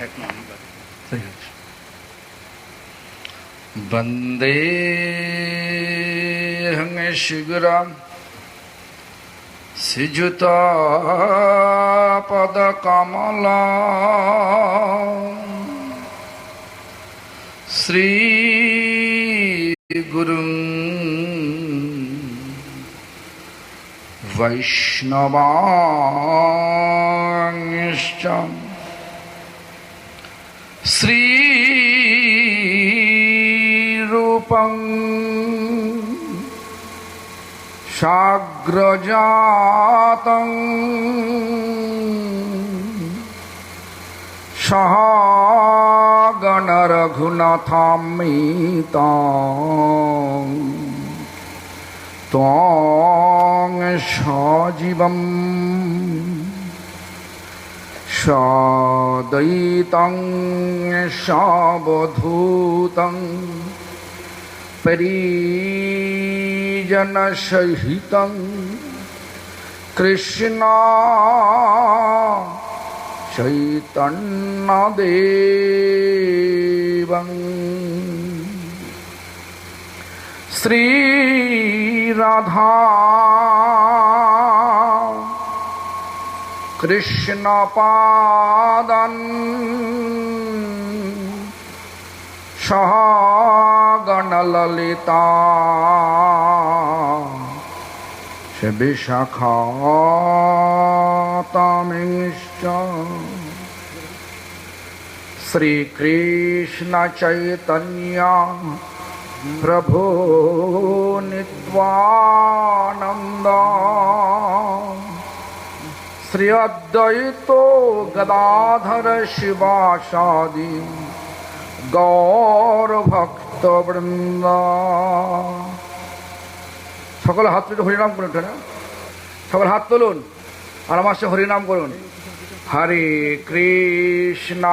এক নম্বর। বন্দেহং শিগরাম সিজুতা পদকমলা শ্রী গুরুং বৈষ্ণবাংশ্চ শ্রীরূপং সাগ্রজাতং সহগণ রঘুনাথামৃতং ত্বং সজীবং সদৈতং সাবধূতং পরিজনসহিতং কৃষ্ণ চৈতন্যদেবং শ্রীরাধা কৃষ্ণপাদান সহগণললিতা বিশাখাতামিশ্চ শ্রীকৃষ্ণ চৈতন্য প্রভু নিত্যানন্দ শ্রী অদ্বৈত গদাধর শিবাসাদি গৌর ভক্তবৃন্দ। সকলে হাত তুলে হরিনাম করুন, সকলে হাত তুলুন আর আমার সাথে হরিনাম করুন। হরে কৃষ্ণ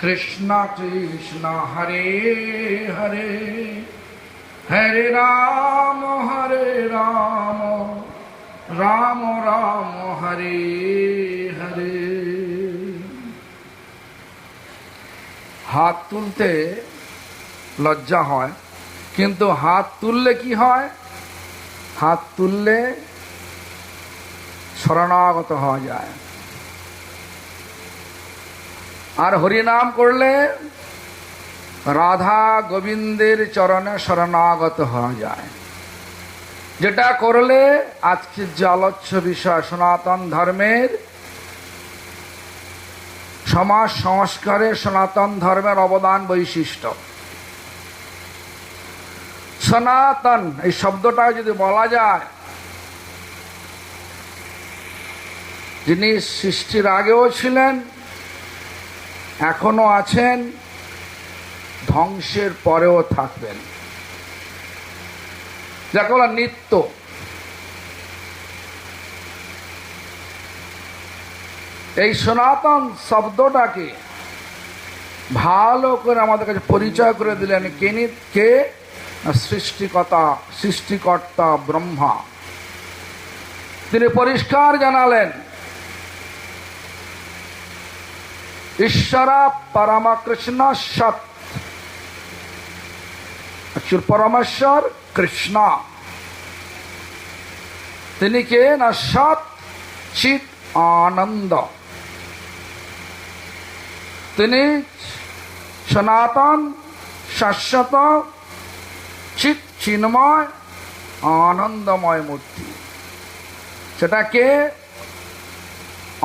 কৃষ্ণ কৃষ্ণ হরে হরে, হরে রাম রাম রাম হরে হরে। হাত তুলতে লজ্জা হয়, কিন্তু হাত তুললে কি হয়? হাত তুললে শরণাগত হওয়া যায়। আর হরিনাম করলে রাধা গোবিন্দের চরণে শরণাগত হওয়া যায়। যেটা করলে আজকের যে আলোচ্য বিষয় সনাতন ধর্মের সমাজ সংস্কারে সনাতন ধর্মের অবদান বৈশিষ্ট্য। সনাতন এই শব্দটা যদি বলা যায়, যিনি সৃষ্টির আগেও ছিলেন, এখনো আছেন, ধ্বংসের পরেও থাকবেন, যাকে বলা নিত্য। এই সনাতন শব্দটাকে ভালো করে আমাদের কাছে পরিচয় করে দিলেন কে? সৃষ্টিকর্তা ব্রহ্মা। তিনি পরিষ্কার জানালেন ঈশ্বরা পরমকৃষ্ণ সৎ। পরমেশ্বর কৃষ্ণ, তিনি কে? না সৎ চিৎ আনন্দ। তিনি সনাতন শাশ্বত চিৎ চিন্ময় আনন্দময় মূর্তি। সেটাকে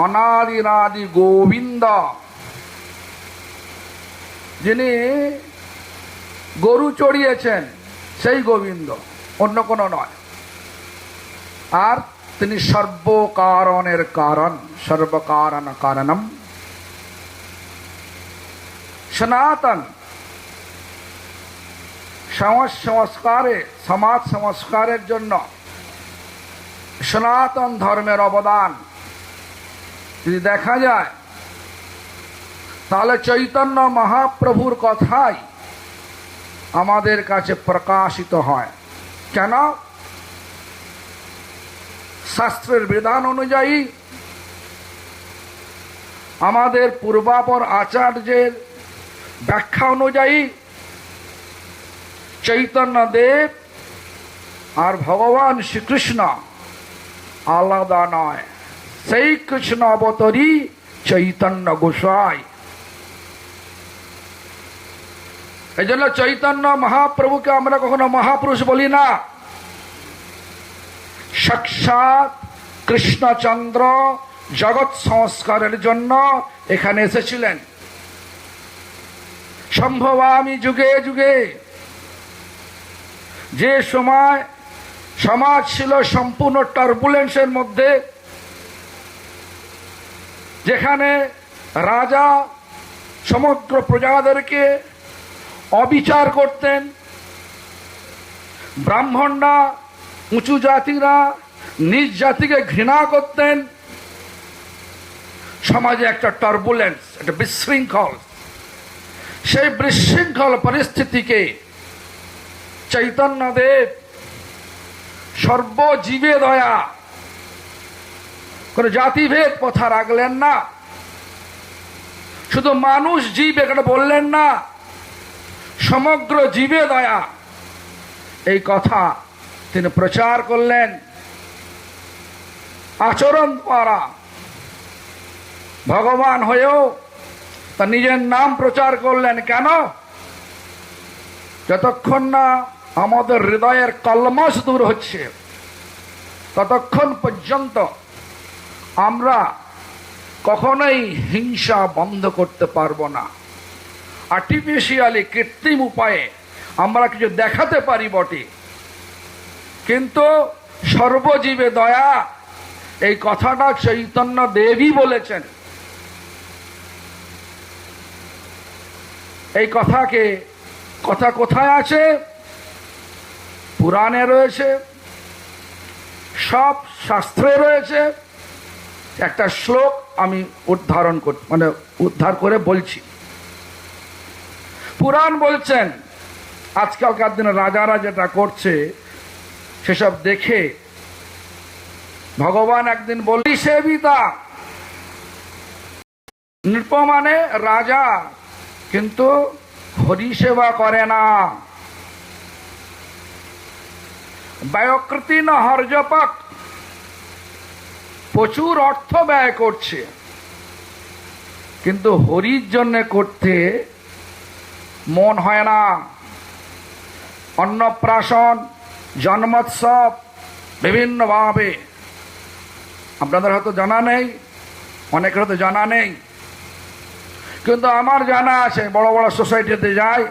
অনাদিরাদি গোবিন্দ, যিনি গরু চড়িয়েছেন সেই গোবিন্দ, অন্য কোনো নয়। আর তিনি সর্বকারণের কারণ, সর্বকারণ কারণম। সনাতন সমাজ সংস্কারের জন্য সনাতন ধর্মের অবদান যদি দেখা যায়, তাহলে চৈতন্য মহাপ্রভুর কথাই আমাদের কাছে প্রকাশিত হয়। কেন? শাস্ত্রের বিধান অনুযায়ী আমাদের পূর্বাপর আচার্যের ব্যাখ্যা অনুযায়ী চৈতন্যদেব আর ভগবান শ্রীকৃষ্ণ আলাদা নয়, সেই কৃষ্ণ অবতরী চৈতন্য গোসাই। এই জন্য চৈতন্য মহাপ্রভুকে আমরা কখনো মহাপুরুষ বলি না। সাক্ষাৎ কৃষ্ণচন্দ্র জগৎ সংস্কারের জন্য এখানে এসেছিলেন। সম্ভবামি যুগে যুগে, যে সময় সমাজ ছিল সম্পূর্ণ টার্বুলেন্সের মধ্যে, যেখানে রাজা সমগ্র প্রজাদেরকে অবিচার করতেন, ব্রাহ্মণরা উঁচু জাতিরা নিজ জাতিকে ঘৃণা করতেন, সমাজে একটা টার্বুলেন্স, একটা বিশৃঙ্খল, সেই বিশৃঙ্খল পরিস্থিতিকে চৈতন্যদেব সর্বজীবে দয়া, কোন জাতিভেদ কথা রাখলেন না, শুধু মানুষ জীব এটা বললেন না, সমগ্র জীবে দয়া, এই কথা তিনি প্রচার করলেন আচরণ দ্বারা। ভগবান হয়েও তার নিজের নাম প্রচার করলেন। কেন? যতক্ষণ না আমাদের হৃদয়ের কলমশ দূর হচ্ছে, ততক্ষণ পর্যন্ত আমরা কখনোই হিংসা বন্ধ করতে পারবো না। আর্টিফিশিয়ালি, কৃত্রিম উপায়ে আমরা কিছু দেখাতে পারি বটে, কিন্তু সর্বজীবে দয়া, এই কথাটা চৈতন্য দেবই বলেছেন। এই কথা কোথায় আছে? পুরাণে রয়েছে, সব শাস্ত্রে রয়েছে। একটা শ্লোক আমি উদ্ধার করে বলছি। পুরাণ বলছেন, আজকালকার দিনে রাজারা যেটা করছে সেসব দেখে ভগবান একদিন বলি সেবিতা, নৃপ মানে রাজা, কিন্তু হরি সেবা করে না। ব্যয়কৃতি না হরজপক, প্রচুর অর্থ ব্যয় করছে, কিন্তু হরির জন্য করতে মন হয় না। অন্নপ্রাশন, জন্মোৎসব বিভিন্নভাবে, আপনাদের হয়তো জানা নেই, অনেকের হয়তো জানা নেই, কিন্তু আমার জানা আছে। বড় বড় সোসাইটিতে যাই,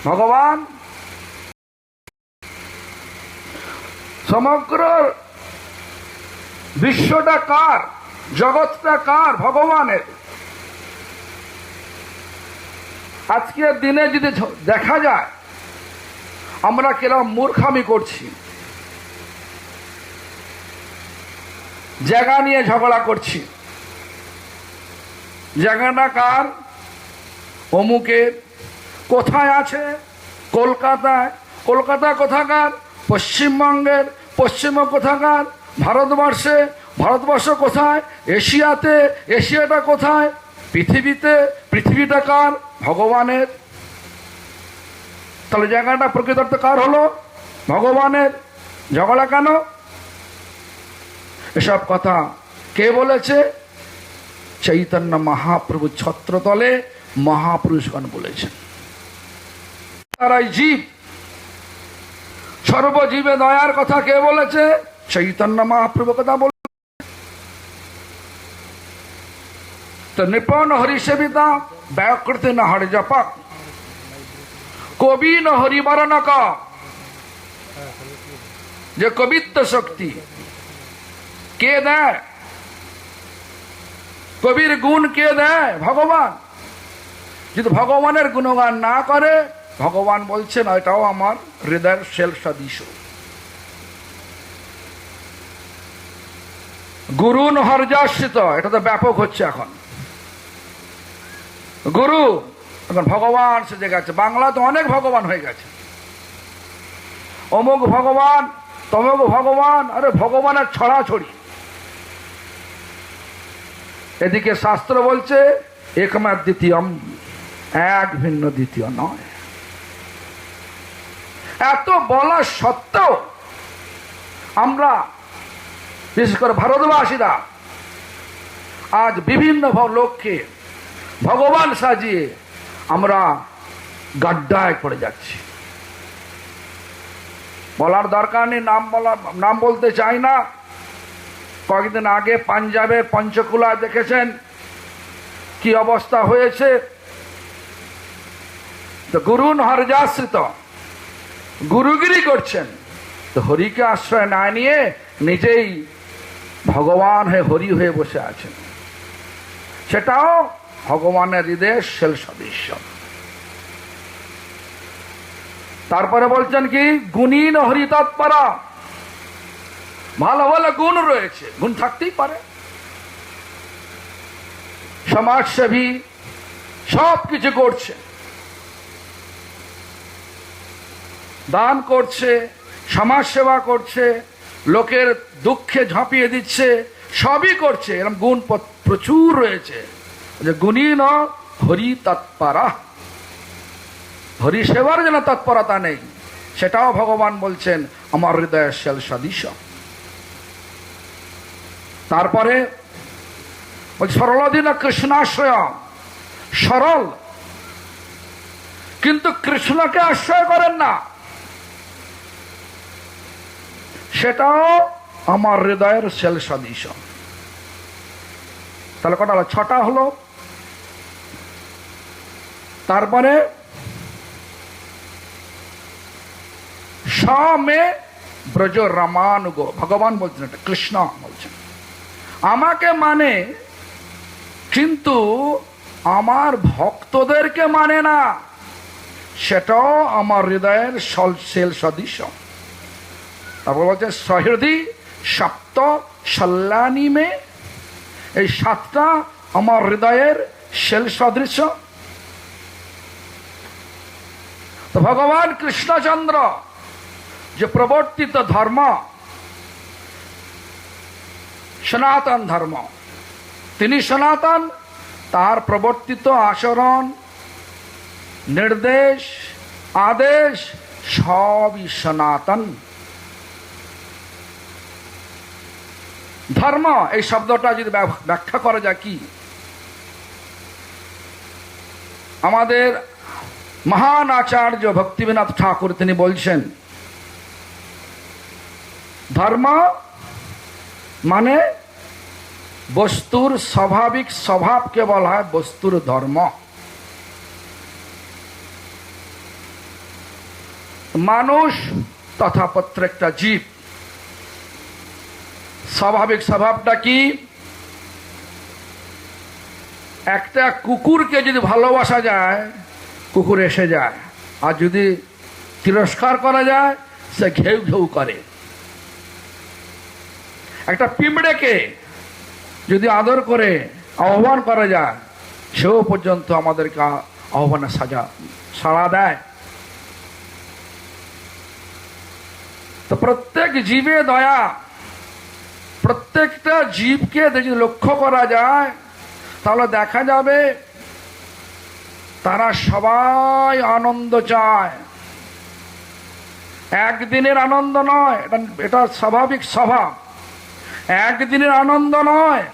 ভগবান সমগ্র বিশ্বটা কার? জগৎটা কার? ভগবানের। আজকের দিনে যদি দেখা যায় আমরা কিরকম মূর্খামি করছি, জায়গা নিয়ে ঝগড়া করছি। জায়গাটা কার? অমুকের। কোথায় আছে? কলকাতায়। কলকাতা কোথাকার? পশ্চিমবঙ্গের। পশ্চিম কোথাকার? ভারতবর্ষে। ভারতবর্ষ কোথায়? এশিয়াতে। এশিয়াটা কোথায়? পৃথিবীতে। পৃথিবীটা কার? ভগবানের। তাহলে জায়গাটা প্রকৃতার্থ কার হলো? ভগবানের। ঝগড়া কেন? এসব কথা কে বলেছে? চৈতন্য মহাপ্রভু ছত্রতলে মহাপুরুষগণ বলেছেন। তারাই জীব, সর্বজীবে দয়ার কথা কে বলেছে? চৈতন্য মহাপ্রভু কথা বলে। তো নিপন হরিসেবিতা, ব্যয়কৃতি ন হরিজপক, কবি ন হরিবরণক, যে কবিত্ব শক্তি কে দেয়? কবির গুণ কে দেয়? ভগবান। যদি ভগবানের গুণগান না করে, ভগবান বলছেন এটাও আমার হৃদয়ের শেল সদৃশ। গুরু হরযাশ্রিত, এটা তো ব্যাপক হচ্ছে এখন। গুরু এখন ভগবান সেজে গেছে। বাংলা তো অনেক ভগবান হয়ে গেছে, অমুক ভগবান, তমুক ভগবান। আরে ভগবানের ছড়াছড়ি। এদিকে শাস্ত্র বলছে একমাত্র দ্বিতীয়ম, এক ভিন্ন দ্বিতীয় নয়। এত বলা সত্ত্বেও আমরা বিশেষ করে ভারতবাসীরা আজ বিভিন্ন লোককে ভগবান সাজিয়ে আমরা গাড্ডায় পড়ে যাচ্ছি। বলার দরকার নেই, নাম বলতে চাই না। কয়েকদিন আগে পাঞ্জাবে পঞ্চকুলা দেখেছেন কি অবস্থা হয়েছে। তো গুরুন হরযাশ্রিত গুরুগিরি করছেন, তো হরিকে আশ্রয় না নিয়ে নিজেই ভগবান হয়ে হরি হয়ে বসে আছেন। সেটাও ভগবানের হৃদয়ের শেল সদৃশ্য। তারপরে বলছেন কি গুণীন হরি তৎপরা, ভালো ভালো গুণ রয়েছে, গুণ থাকতেই পারে। সমাজসেবী সব কিছু করছে, দান করছে, সমাজ সেবা করছে, লোকের দুঃখে ঝাঁপিয়ে দিচ্ছে, সবই করছে, এরকম গুণ প্রচুর রয়েছে। যে গুণীন হরি তৎপরা, হরি সেবার যেন তৎপরতা নেই, সেটাও ভগবান বলছেন আমার হৃদয়ের শেল সদৃশ। তারপরে সরলাধীন কৃষ্ণাশ্রয়, সরল কিন্তু কৃষ্ণকে আশ্রয় করেন না, সেটাও আমার হৃদয়ের শেল সদৃশ। তাহলে কটা হলো? 6টা হলো। তারপরে মে ব্রজ রামানুগ, ভগবান বলছেন, এটা কৃষ্ণ বলছেন, আমাকে মানে কিন্তু আমার ভক্তদেরকে মানে না, সেটাও আমার হৃদয়ের শেল সদৃশ। তারপর বলছে সহৃদি সপ্ত সল্লানি মে, এই 7টা আমার হৃদয়ের শেল সদৃশ। তো ভগবান কৃষ্ণচন্দ্র যে প্রবর্তিত ধর্ম সনাতন ধর্ম, তিনি সনাতন, তার প্রবর্তিত আচরণ, নির্দেশ, আদেশ সবই সনাতন ধর্ম। এই শব্দটা যদি ব্যাখ্যা করা যায় কি, আমাদের মহান আচার্য ভক্তিবিনোদ ঠাকুর তিনি বলছেন ধর্ম মানে বস্তুর স্বাভাবিক স্বভাবকে বলা হয় বস্তুর ধর্ম। মানুষ তথা প্রত্যেকটা জীব স্বাভাবিক স্বভাবটা কি? একটা কুকুরকে যদি ভালোবাসা যায় কুকুর এসে যায়, আর যদি তিরস্কার করা যায় সে ঘেউ ঘেউ করে। একটা পিঁপড়েকে যদি আদর করে আহ্বান করা যায় সেও পর্যন্ত আমাদেরকে আহ্বানে সাড়া দেয়। তো প্রত্যেক জীবে দয়া, প্রত্যেকটা জীবকে যদি লক্ষ্য করা যায় তাহলে দেখা যাবে তারা সবাই আনন্দ চায়। একদিনের আনন্দ নয়, এটা স্বাভাবিক স্বভাব। একদিনের আনন্দ নয়,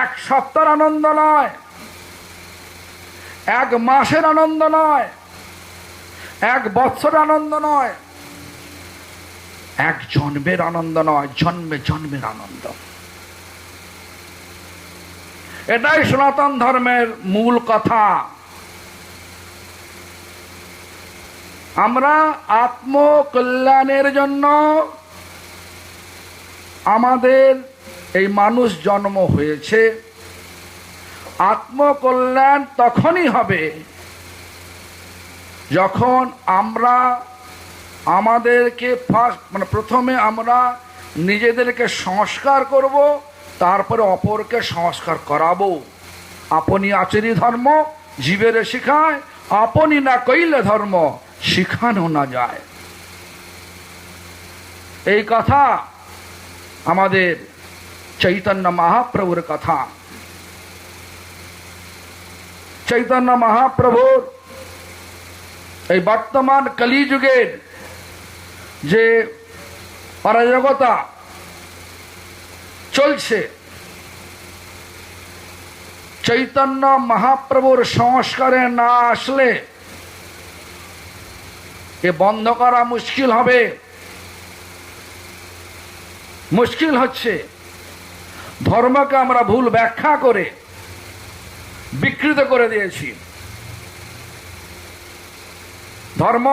এক সপ্তাহের আনন্দ নয়, এক মাসের আনন্দ নয়, এক বৎসরের আনন্দ নয়, এক জন্মের আনন্দ নয়, জন্মে জন্মের আনন্দ। এটাই সনাতন ধর্মের মূল কথা। আমরা আত্মকল্যাণের জন্য আমাদের এই মানুষ জন্ম হয়েছে। আত্মকল্যাণ তখনই হবে যখন আমরা আমাদেরকে প্রথমে আমরা নিজেদেরকে সংস্কার করব, তারপরে অপরকে সংস্কার করাবো। আপনি আচরি ধর্ম জীবের শিখায়, আপনি না কইলে ধর্ম শিখানো না যায়। এই কথা আমাদের চৈতন্য মহাপ্রভুর কথা। চৈতন্য মহাপ্রভুর এই বর্তমান কলিযুগের যে অরাজকতা চলছে, চৈতন্য মহাপ্রভুর সংস্কারে না আসলে এ বন্ধ করা মুশকিল হবে। মুশকিল হচ্ছে ধর্মকে আমরা ভুল ব্যাখ্যা করে বিকৃত করে দিয়েছি। ধর্ম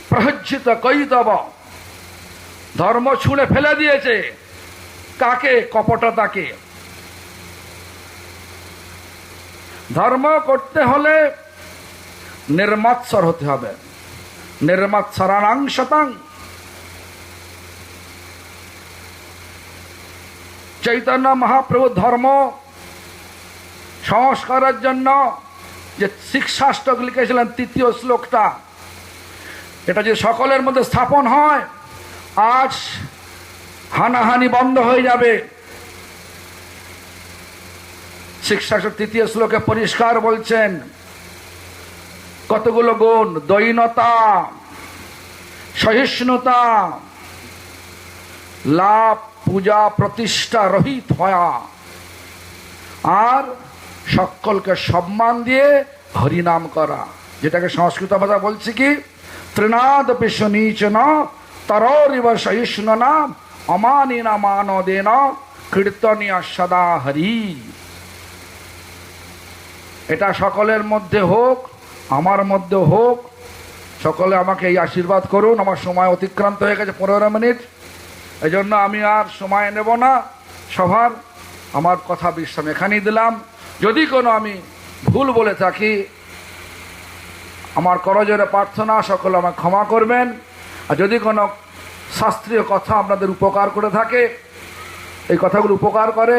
প্রহজ্জিত কৈতব, ধর্ম ছুঁড়ে ফেলে দিয়েছে কাকে? কপটতাকে। ধর্ম করতে হলে নির্মৎসর হতে হবে। নির্মৎসরাণাং শতাং। চৈতন্য মহাপ্রভু ধর্ম সংস্কারের জন্য যে শিক্ষাষ্টক লিখেছিলেন, তৃতীয় শ্লোকটা, এটা যে সকলের মধ্যে স্থাপন হয়, আজ হানাহানি বন্ধ হয়ে যাবে। শিক্ষাষ্টক তৃতীয় শ্লোকে পরিষ্কার বলছেন কতগুলো গুণ: দৈনতা, সহিষ্ণুতা, লাভ পূজা প্রতিষ্ঠা রহিত হওয়া, আর সকলকে সম্মান দিয়ে হরিনাম করা, যেটাকে সংস্কৃত ভাষা বলছি কি তৃণাদ পিশনীচন তরোরিব সহিষ্ণুনা অমানিনা মানদেন কীর্তনীয় সদা হরি। এটা সকলের মধ্যে হোক, আমার মধ্যে হোক। সকলে আমাকে এই আশীর্বাদ করুন। আমার সময় অতিক্রান্ত হয়ে গেছে 15 মিনিট, এই জন্য আমি আর সময় নেব না সভার। আমার কথা বিশ্রাম এখানেই দিলাম। যদি কোনো আমি ভুল বলে থাকি, আমার করজোরে প্রার্থনা, সকলে আমাকে ক্ষমা করবেন। আর যদি কোনো শাস্ত্রীয় কথা আপনাদের উপকার করে থাকে, এই কথাগুলো উপকার করে,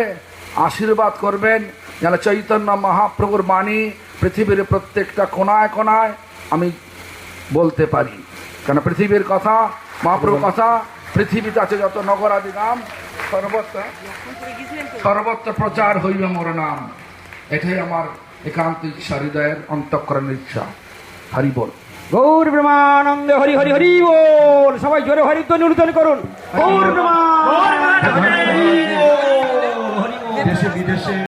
আশীর্বাদ করবেন যেন চৈতন্য মহাপ্রভুর বাণী পৃথিবীর প্রত্যেকটা কোনায় কোনায় আমি বলতে পারি। কেন পৃথিবীর কথা, মহাপ্রভুর কথা পৃথিবীতে আছে যত নগরাদি নাম, সর্বত্র প্রচার হইবে মোর নাম। এটাই আমার একান্ত ইচ্ছা, হৃদয়ের অন্তঃকরণের ইচ্ছা। হরি বল। গৌর ব্রহ্মানন্দ হরি হরি হরি বল। সবাই জোরে হরি ধ্বনি উচ্চারণ করুন। গৌর ব্রহ্মানন্দ হরি বল। দেশে বিদেশে